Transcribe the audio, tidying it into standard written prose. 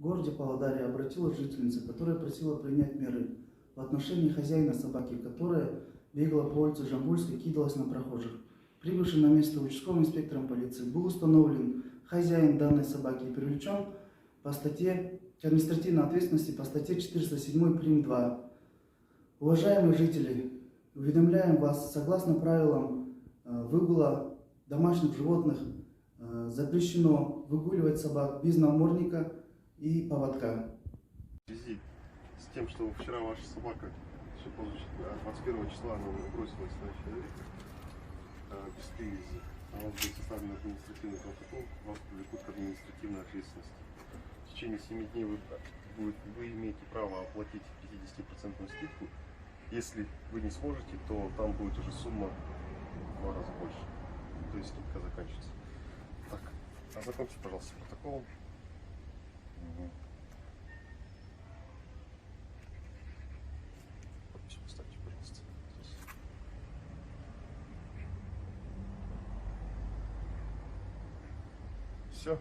городе Павлодаре обратилась жительница, которая просила принять меры в отношении хозяина собаки, которая бегала по улице Жамбульской, кидалась на прохожих. Прибывшим на место участковым инспектором полиции был установлен хозяин данной собаки и привлечен по статье к административной ответственности по статье 407 прим. 2. Уважаемые жители, уведомляем вас, согласно правилам выгула домашних животных, запрещено выгуливать собак без намордника и поводка. В связи с тем, что вчера ваша собака, 21 числа, она бросилась на человека без привязи, у вас будет составлен административный протокол, вас привлекут к административной ответственности. В течение 7 дней вы имеете право оплатить 50% скидку. Если вы не сможете, то там будет уже сумма в 2 раза больше. То есть скидка заканчивается. Так, ознакомьтесь, пожалуйста, с протоколом. Подпись поставьте, пожалуйста. Все.